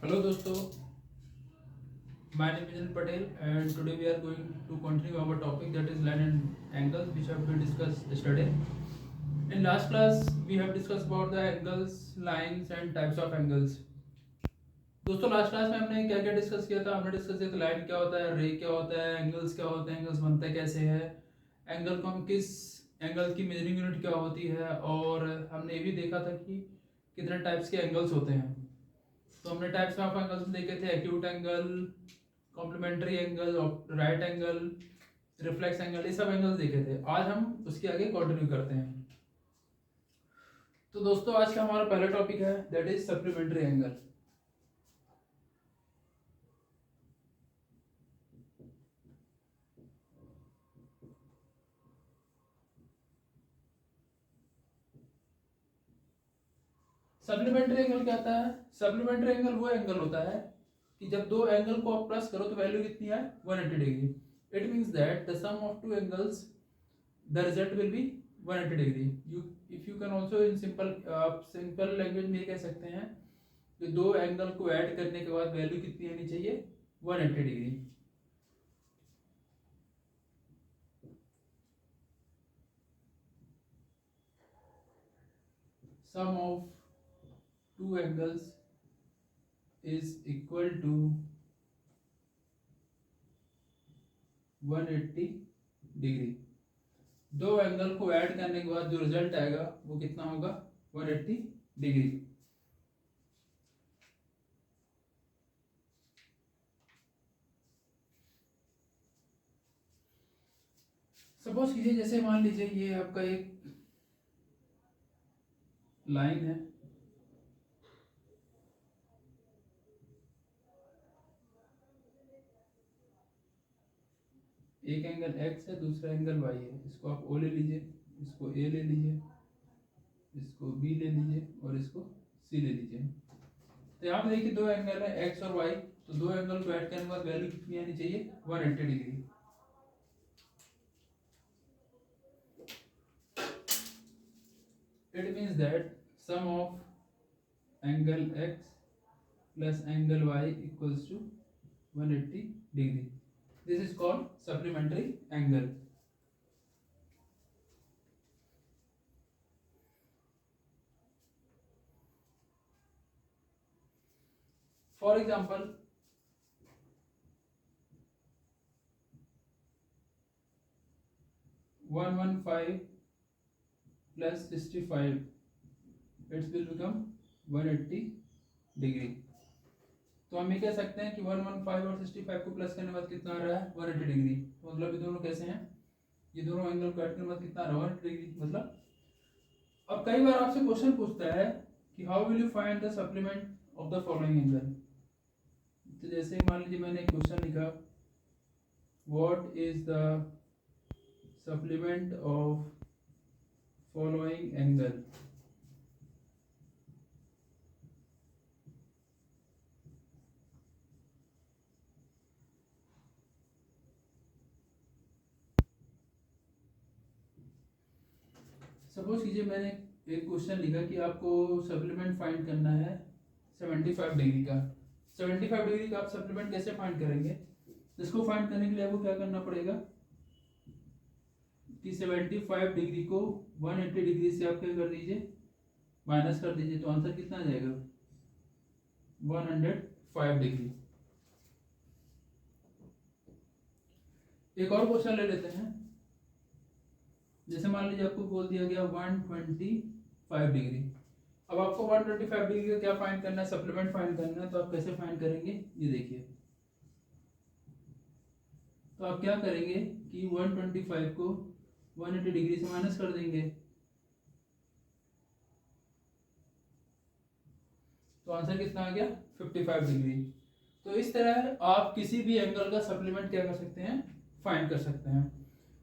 Hello दोस्तों, my name is Anil Patel and today we are going to continue our topic that is line and angles which have been discussed yesterday. In last class we have discussed about the angles, lines and types of angles. दोस्तों last class में हमने क्या क्या discuss किया था? हमने discuss किया था लाइन क्या होता है, रे क्या होता है, एंगल्स क्या होते हैं, एंगल्स बनते कैसे हैं, एंगल को हम किस एंगल की मेजरिंग यूनिट क्या होती है, और हमने ये भी देखा था कि कितने टाइप्स के एंगल्स होते हैं। तो हमने टाइप्स ऑफ एंगल्स देखे थे, acute angle, complementary angle, right angle, reflex angle, ये सब एंगल्स देखे थे। आज हम उसके आगे कंटिन्यू करते हैं। तो दोस्तों आज का हमारा पहला टॉपिक है that is supplementary angle. Supplementary angle क्या होता है? सप्लीमेंट्री एंगल वो एंगल होता है कि जब दो एंगल को आप प्लस करो तो वैल्यू कितनी है? 180 degree. It means that the sum of two angles the result will be 180 degree. You if you can also in simple language में ये कह सकते हैं कि दो एंगल को ऐड करने के बाद वैल्यू कितनी आनी चाहिए? 180 degree. Sum of two angles is equal to 180 degree. दो एंगल को ऐड करने के बाद जो रिजल्ट आएगा वो कितना होगा? 180 डिग्री। सपोज कीजिए, जैसे मान लीजिए ये आपका एक लाइन है, एक एंगल x है, दूसरा एंगल y है। इसको आप O ले लीजिए, इसको A ले लीजिए, इसको B ले लीजिए और इसको C ले लीजिए। तो यहाँ पे देखिए दो एंगल है x और y, तो दो एंगल को ऐड करने के बाद वैल्यू कितनी आनी चाहिए? 180 degree. It means that sum of angle x plus angle y equals to 180 degree. This is called supplementary angle. For example, one one five plus 65, it will become 180 degree. तो हम ये कह सकते हैं कि 115 और 65 को प्लस करने के बाद कितना आ रहा है? 180 डिग्री। तो मतलब ये दोनों कैसे हैं? ये दोनों एंगल को ऐड करने के बाद कितना आ रहा है? 180 डिग्री। मतलब अब कई बार आपसे क्वेश्चन पूछता है कि how will you find the supplement of the following angle. तो जैसे मान लीजिए मैंने एक क्वेश्चन लिखा, what is the supplement of following angle. Suppose कीजिए मैंने एक क्वेश्चन लिखा कि आपको सप्लीमेंट फाइंड करना है 75 डिग्री का। 75 डिग्री का आप सप्लीमेंट कैसे फाइंड करेंगे? इसको फाइंड करने के लिए आपको क्या करना पड़ेगा कि 75 डिग्री को 180 डिग्री से आप क्या कर दीजिए? माइनस कर दीजिए। तो आंसर कितना आ जाएगा? 105 डिग्री। एक और क्वेश्चन ले लेते हैं। जैसे मान लीजिए आपको बोल दिया गया 125 डिग्री। अब आपको 125 डिग्री का क्या फाइंड करना है? सप्लीमेंट फाइंड करना है। तो आप कैसे फाइंड करेंगे? ये देखिए, तो आप क्या करेंगे कि 125 को 180 डिग्री से माइनस कर देंगे। तो आंसर कितना आ गया? 55 डिग्री। तो इस तरह आप किसी भी एंगल का सप्लीमेंट क्या कर सकते हैं? फाइंड कर सकते हैं।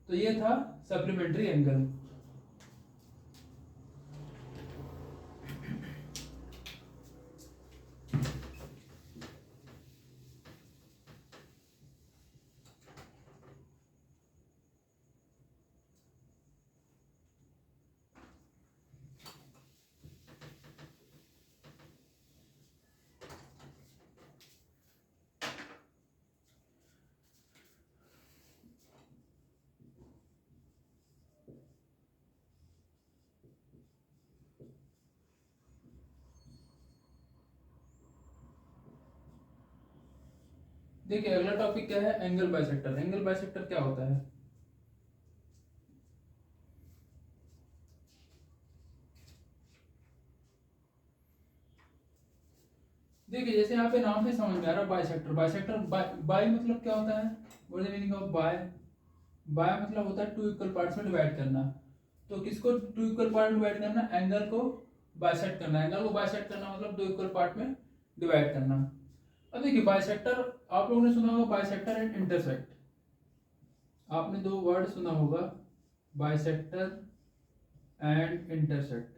तो ये था सप्लीमेंट्री एंगल। देखिए अगला टॉपिक क्या है, एंगल बाइसेक्टर। एंगल बाइसेक्टर क्या होता है? देखिए जैसे यहाँ पे नाम से समझ में आ रहा है बाइसेक्टर। बाइसेक्टर बाय मतलब क्या होता है? What is the meaning of bi? Bi मतलब होता है टू इक्वल पार्ट्स में डिवाइड करना। तो किसको टू इक्वल पार्ट में डिवाइड करना? एंगल को बाइसेक्ट करना। एंगल को बाइसेक्ट करना मतलब दो इक्वल पार्ट में डिवाइड करना। अब देखिए बाइसेक्टर, आप लोगों ने सुना होगा बाइसेक्टर एंड इंटरसेक्ट। आपने दो वर्ड सुना होगा, बाइसेक्टर एंड इंटरसेक्ट।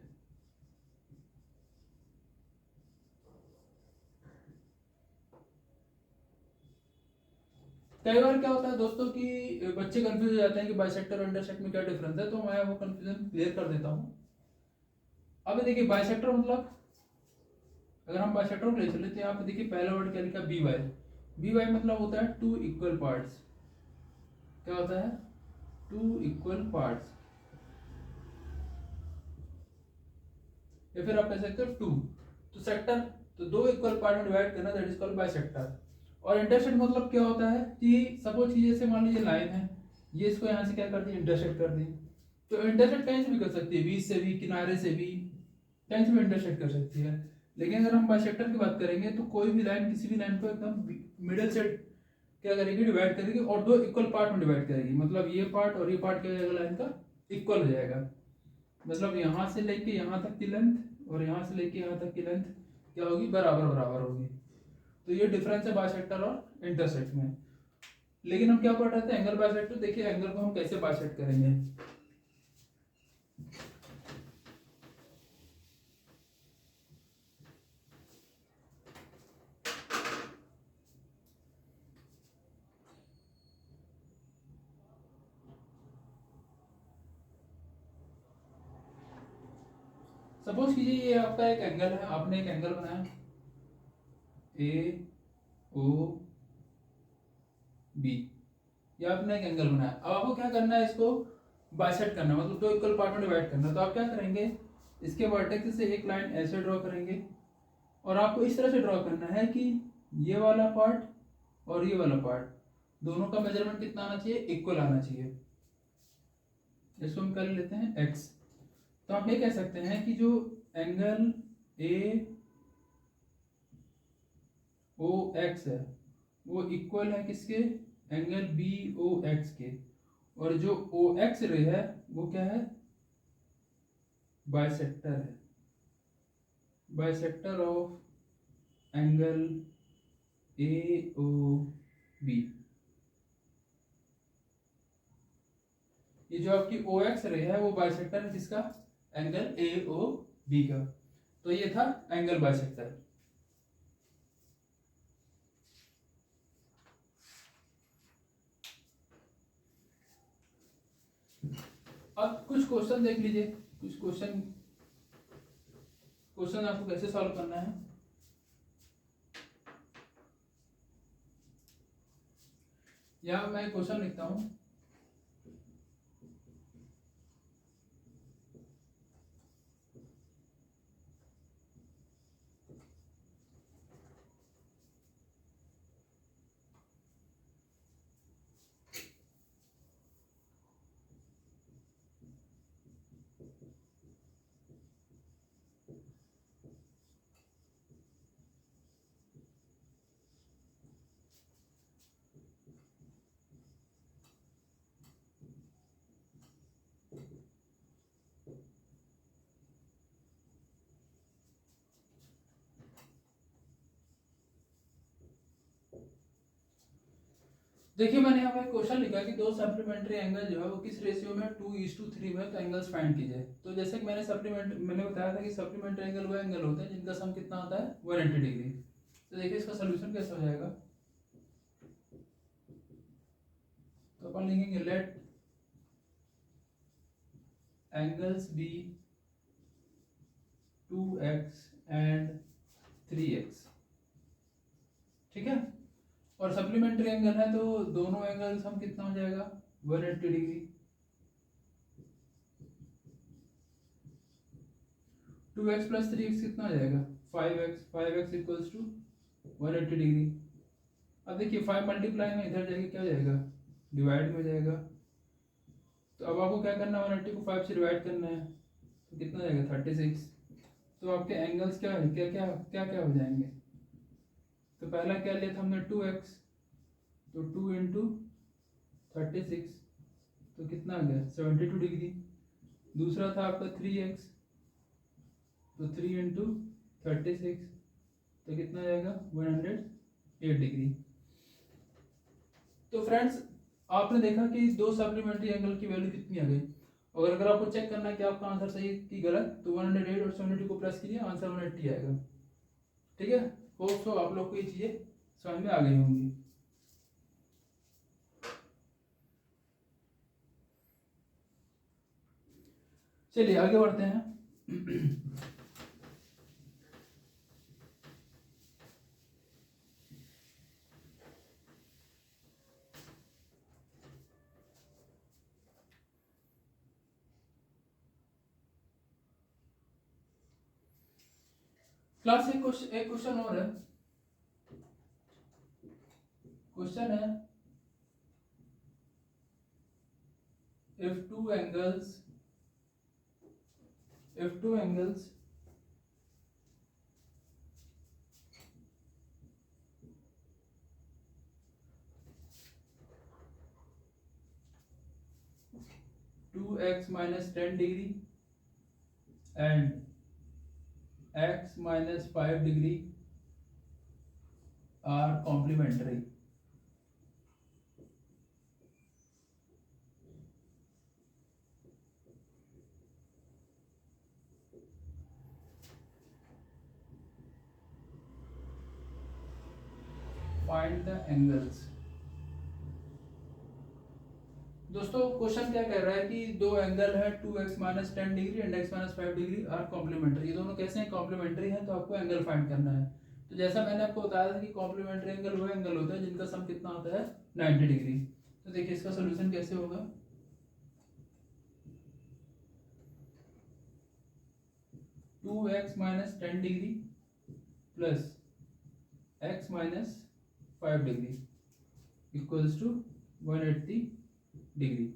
कई बार क्या होता है दोस्तों कि बच्चे कंफ्यूज हो जाते हैं कि बाइसेक्टर और इंटरसेक्ट में क्या डिफरेंस है, तो मैं वो कंफ्यूजन क्लियर कर देता हूँ। अब देखिए बाइसेक्टर मतलब, अगर हम बाइसेक्टर को ले चले तो यहाँ पे देखिए पहला वर्ड क्या लिखा, बी वाई। बी वाई मतलब होता है टू इक्वल पार्ट्स। क्या होता है? टू इक्वल पार्ट्स, या फिर आप कह सकते हो टू। तो सेक्टर, तो दो इक्वल पार्ट में डिवाइड करना, दैट इज कॉल्ड बाइसेक्टर। और इंटरसेक्ट मतलब क्या होता है कि सपोज कि जैसे मान लीजिए लाइन है, ये इसको यहाँ से क्या कर दी, इंटरसेक्ट कर दी। तो इंटरसेक्ट कहीं से भी कर सकती है, बीच से भी, किनारे से भी, कहीं से भी इंटरसेक्ट कर सकती है। लेकिन अगर हम बाइसेक्टर की बात करेंगे तो कोई भी लाइन किसी भी लाइन को एकदम मिडिल से क्या करेगी, डिवाइड करेगी और दो इक्वल पार्ट में डिवाइड करेगी। मतलब ये पार्ट और ये पार्ट क्या हो जाएगा, लाइन का इक्वल हो जाएगा। मतलब यहाँ से लेके यहाँ तक की लेंथ और यहाँ से लेके यहाँ तक की लेंथ क्या होगी, बराबर बराबर होगी। तो ये डिफरेंस है बाइसेक्टर और इंटरसेक्ट में। लेकिन हम क्या पढ़ रहे थे, एंगल बाइसेक्टर। देखिए एंगल को हम कैसे बाइसेक्ट करेंगे। सपोज कीजिए ये आपका एक एंगल है, आपने एक एंगल बनाया ए ओ बी, ये आपने एक एंगल बनाया। अब आपको क्या करना है, इसको बाइसेक्ट करना, मतलब दो इक्वल पार्ट में डिवाइड करना। तो आप क्या करेंगे, इसके वर्टेक्स से एक लाइन ऐसे ड्रॉ करेंगे और आपको इस तरह से ड्रॉ करना है कि ये वाला पार्ट और ये वाला पार्ट दोनों का मेजरमेंट कितना आना चाहिए, इक्वल आना चाहिए। इसको हम कर लेते हैं एक्स। तो आप ये कह सकते हैं कि जो एंगल ए ओ एक्स है वो इक्वल है किसके, एंगल बी ओ एक्स के। और जो ओ एक्स रे है वो क्या है, बाइसेक्टर है, bisector of angle A O B. ये जो आपकी ओ एक्स रे है वो बाइसेक्टर है किसका, एंगल ए ओ बी का। तो ये था एंगल बाइसेक्टर। अब कुछ क्वेश्चन देख लीजिए, कुछ क्वेश्चन, क्वेश्चन आपको कैसे सॉल्व करना है। यहाँ मैं क्वेश्चन लिखता हूँ, देखिए मैंने यहाँ पे क्वेश्चन लिखा कि दो सप्लीमेंट्री एंगल जो है वो किस रेशियो में 2:3 में, तो एंगल्स फाइंड कीजिए। तो जैसे कि मैंने बताया था कि सप्लीमेंट्री एंगल वो एंगल होते हैं जिनका सम कितना होता है, 180 डिग्री। तो देखिए इसका सोल्यूशन कैसे हो जाएगा। तो अपन लिखेंगे late angles B 2x and 3x। ठीक है, और सप्लीमेंट्री एंगल है तो दोनों एंगल्स हम कितना हो जाएगा, 180 डिग्री। 2x प्लस 3x कितना हो जाएगा, 5x। 5x equals to 180 degree. अब देखिए 5 मल्टीप्लाई में इधर जाएगा क्या हो जाएगा, डिवाइड में हो जाएगा। तो अब आपको क्या करना है, 180 को 5 से डिवाइड करना है, तो कितना जाएगा 36। तो आपके एंगल्स क्या है, क्या क्या क्या क्या हो जाएंगे। तो पहला क्या लिया था हमने 2x, तो 2 इंटू 36 तो कितना आ गया 72 डिग्री। दूसरा था आपका 3x, तो 3 इंटू 36 तो कितना जाएगा 108 डिग्री। तो फ्रेंड्स आपने देखा कि दो सप्लीमेंट्री एंगल की वैल्यू कितनी आ गई। और अगर आपको चेक करना है कि आपका आंसर सही कि गलत, तो 108 और 72 को प्लस कीजिए, आंसर 180 आएगा। ठीक है, होप सो आप लोग को ये चीजें समझ में आ गई होंगी। चलिए आगे बढ़ते हैं। क्लास एक क्वेश्चन और है। क्वेश्चन है, if two angles 2x minus 10 degree and x minus 5 degree are complementary, find the angles। दोस्तों क्वेश्चन क्या कह रहा है कि दो एंगल है 2x minus 10 degree and x minus 5 degree are complementary. ये दोनों कैसे हैं, कॉम्प्लीमेंट्री हैं, तो आपको एंगल फाइंड करना है। तो जैसा मैंने आपको बताया था कि कॉम्प्लीमेंट्री एंगल वो एंगल होता है जिनका सम कितना होता है 90 डिग्री। तो देखिए इसका सोल्यूशन कैसे होगा। 2x minus 10 degree plus x minus 5 degree equals to 180 degree.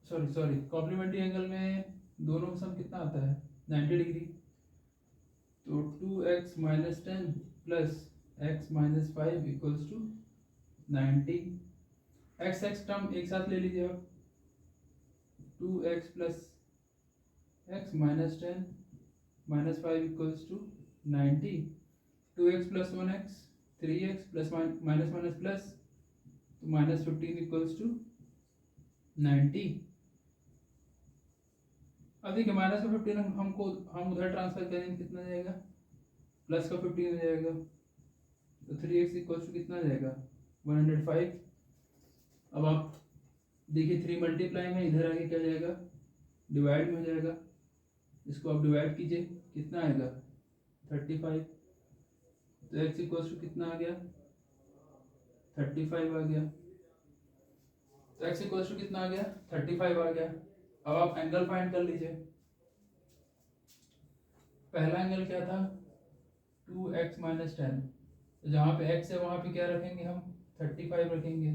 Sorry complementary angle में दोनों का सम कितना आता है 90 डिग्री। तो 2x minus 10 plus x minus 5 equals to 90। x term एक साथ ले लीजिए आप, 2x plus x minus 10 minus 5 equals to 90। 2x plus 1x 3x plus minus minus plus, तो माइनस 15 इक्वल्स टू 90। अब देखिए माइनस का 15 हम उधर ट्रांसफर करेंगे, कितना जाएगा प्लस का 15 हो जाएगा, तो 3x इक्वल्स टू कितना जाएगा 105। अब आप देखिए 3 मल्टीप्लाई में इधर आगे क्या जाएगा, डिवाइड में हो जाएगा। इसको आप डिवाइड कीजिए, कितना आएगा 35। तो x इक्वल्स टू कितना आ गया 35 आ गया। तो x इक्वल्स टू कितना आ गया 35 आ गया। अब आप एंगल फाइंड कर लीजिए। पहला एंगल क्या था 2x माइनस 10, तो जहाँ पे x है वहाँ पे क्या रखेंगे हम 35 रखेंगे।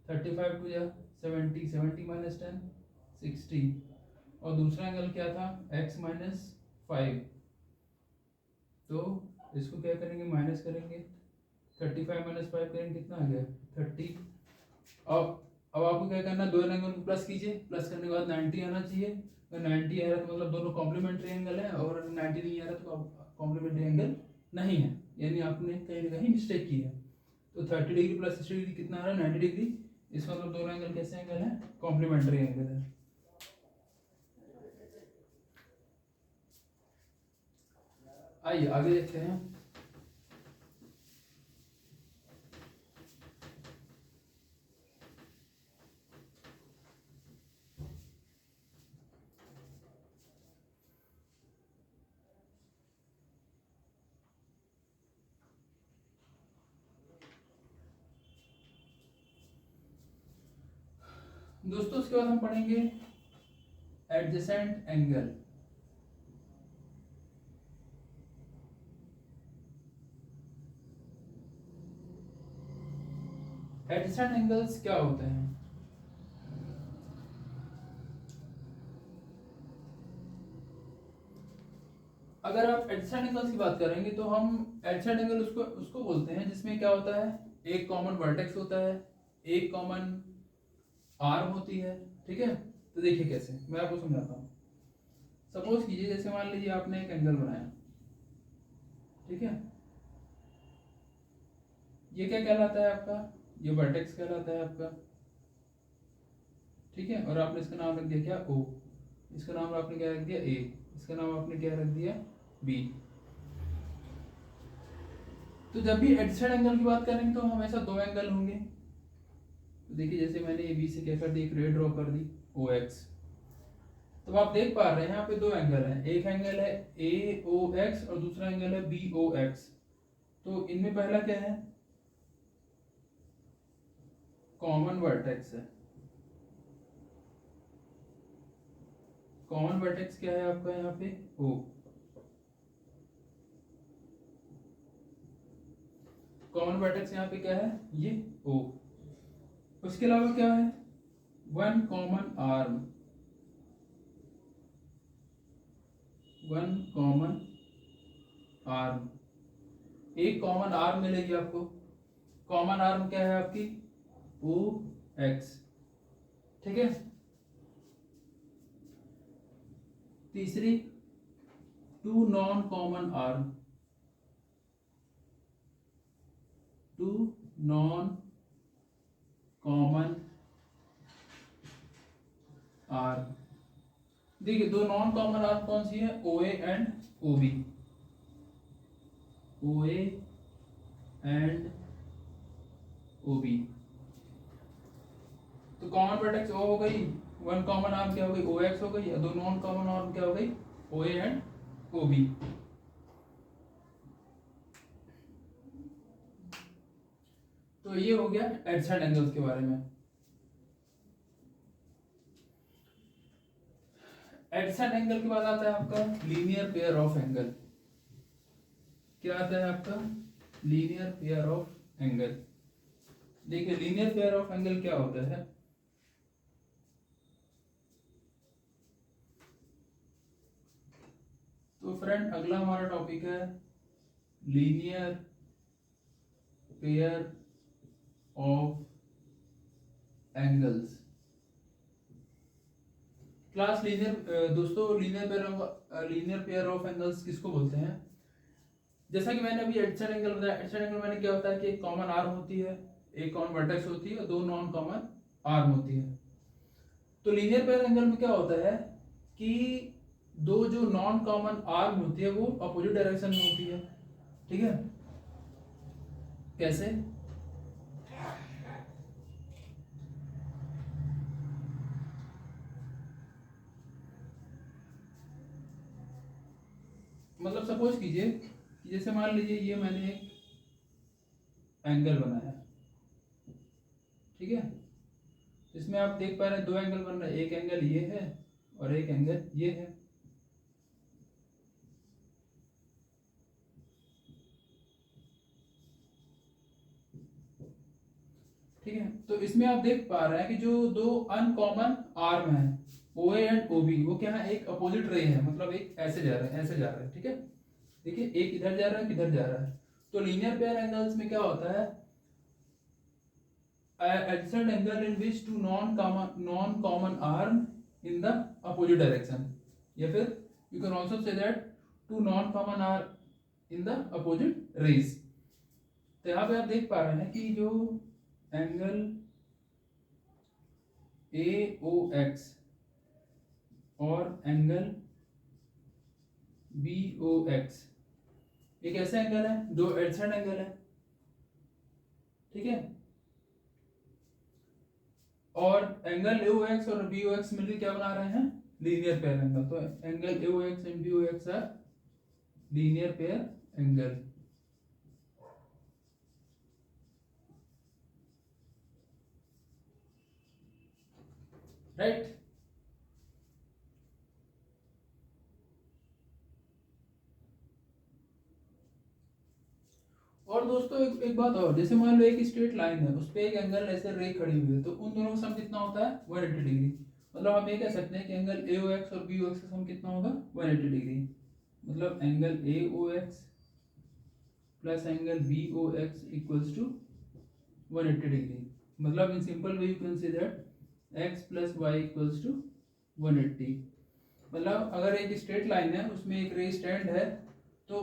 35 टू या 70, 70 माइनस 10 60। और दूसरा एंगल क्या था x माइनस 5, तो इसको क्या करेंगे माइनस करेंगे, 35 माइनस 5 करेंगे, कितना आ गया 30। अब आपको क्या करना है, दो एंगल को प्लस कीजिए, प्लस करने के बाद 90 आना चाहिए। अगर 90 आ रहा है तो मतलब दोनों कॉम्प्लीमेंट्री एंगल है, और अगर 90 नहीं आ रहा तो कॉम्प्लीमेंट्री एंगल नहीं है, यानी आपने कहीं ना कहीं मिस्टेक की है। तो 30 डिग्री प्लस 60 डिग्री कितना आ रहा है 90 डिग्री। इसका मतलब दोनों एंगल कैसे एंगल है, कॉम्प्लीमेंट्री एंगल है। आइए आगे देखते हैं। दोस्तों उसके बाद हम पढ़ेंगे एडजेसेंट एंगल। एडजेसेंट एंगल्स क्या होते हैं? अगर आप एडजेसेंट एंगल्स की बात करेंगे तो हम एडजेसेंट एंगल उसको उसको बोलते हैं जिसमें क्या होता है, एक कॉमन वर्टेक्स होता है, एक कॉमन आर्म होती है। ठीक है, तो देखिए कैसे, मैं आपको समझाता हूँ। सपोज कीजिए, जैसे मान लीजिए आपने एक एंगल बनाया, ठीक है, ये क्या कहलाता है आपका, ये वर्टेक्स कहलाता है आपका, ठीक है, और आपने इसका नाम रख दिया क्या, ओ, इसका नाम आपने क्या रख दिया, ए, इसका नाम आपने क्या रख दिया, बी। तो जब भी एडजेसेंट एंगल की बात करेंगे तो हमेशा दो एंगल होंगे। तो देखिए, जैसे मैंने ए बी से क्या कर दी, एक रे ड्रॉ कर दी, ओ एक्स। तो आप देख पा रहे हैं यहाँ पे दो एंगल है, एक एंगल है ए ओ एक्स और दूसरा एंगल है बी ओ एक्स। तो इनमें पहला क्या है, कॉमन वर्टेक्स है। कॉमन वर्टेक्स क्या है आपका यहाँ पे, ओ। कॉमन वर्टेक्स यहाँ पे क्या है, ये ओ। उसके अलावा क्या है, one common arm, one common arm, एक कॉमन आर्म मिलेगी आपको। कॉमन आर्म क्या है आपकी, ओ एक्स। ठीक है, तीसरी, two non common arm, two non common arm. देखिए, दो नॉन कॉमन आर्म कौन सी है, O A and O B, O A and O B. तो कॉमन वर्टेक्स ओ हो गई, वन कॉमन आर्म क्या हो गई, ओ एक्स हो गई, और दो नॉन कॉमन आर्म क्या हो गई, ओ ए एंड ओ बी। तो ये हो गया एडजेसेंट एंगल्स के बारे में। एडजेसेंट एंगल के बाद आता है आपका लीनियर पेयर ऑफ एंगल। क्या आता है आपका, लीनियर पेयर ऑफ एंगल। देखिए, लीनियर पेयर ऑफ एंगल क्या होता है, तो फ्रेंड अगला हमारा टॉपिक है linear pair of angles. Class linear, दोस्तों लीनियर पेयर ऑफ एंगल्स किसको बोलते हैं? जैसा कि मैंने अभी एडजेसेंट एंगल बताया, एडजेसेंट एंगल मैंने क्या होता है कि एक कॉमन आर्म होती है, एक कॉमन वर्टेक्स होती है और दो नॉन कॉमन आर्म होती है। तो लीनियर पेयर एंगल में क्या होता है कि दो जो नॉन कॉमन आर्म होती है वो अपोजिट डायरेक्शन में होती है। ठीक है, कैसे, मतलब सपोज कीजिए कि जैसे मान लीजिए ये मैंने एक एंगल बनाया, ठीक है, इसमें आप देख पा रहे हैं दो एंगल बन रहे हैं, एक एंगल ये है और एक एंगल ये है। ठीक है, तो इसमें आप देख पा रहे हैं कि जो दो अनकॉमन आर्म है, O A and O B, वो क्या है, एक अपोजिट रे है, मतलब एक ऐसे जा रहे हैं, ऐसे जा रहे हैं। ठीक है, देखिए एक इधर जा रहा है, किधर जा रहा है। तो लीनियर पेयर एंगल्स में क्या होता है, adjacent angle in which two non common arm in the opposite direction, या फिर you can also say that two non common are in the opposite rays। तो यहाँ पे आप देख पा रहे हैं कि जो एंगल ए ओ एक्स और एंगल बी ओ एक्स एक ऐसा एंगल है, दो एडजेसेंट एंगल है। ठीक है, और एंगल ए ओ एक्स और बी ओ एक्स मिलकर क्या बना रहे हैं, लीनियर पेयर एंगल। तो angle A O X and B O X are linear pair angle. Right, और और दोस्तों एक बात और, जैसे मान लो एक स्ट्रेट लाइन है, उस पे एक एंगल ऐसे रे खड़ी हुई है, तो उन दोनों का सम कितना होता है 180 डिग्री। मतलब हम ये कह सकते हैं कि एंगल AOX और BOX का सम कितना होगा 180 डिग्री। मतलब angle AOX plus angle BOX equals to 180 degree. मतलब in simple way you can say that x plus y equals to 180। मतलब अगर एक स्ट्रेट लाइन है, उसमें एक रे स्टैंड है, तो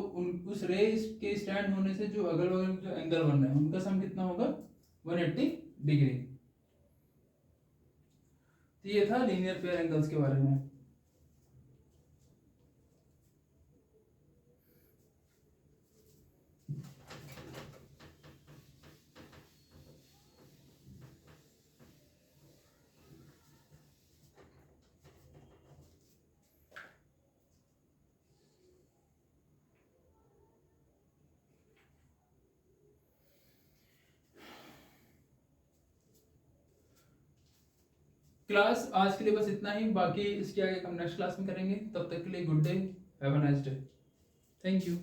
उस रे के स्टैंड होने से जो अगल बगल जो एंगल बन रहे हैं उनका सम कितना होगा 180 डिग्री। तो ये था लीनियर पेयर एंगल्स के बारे में। क्लास आज के लिए बस इतना ही, बाकी इसके आगे हम नेक्स्ट क्लास में करेंगे। तब तक के लिए good day, have a nice day, thank you.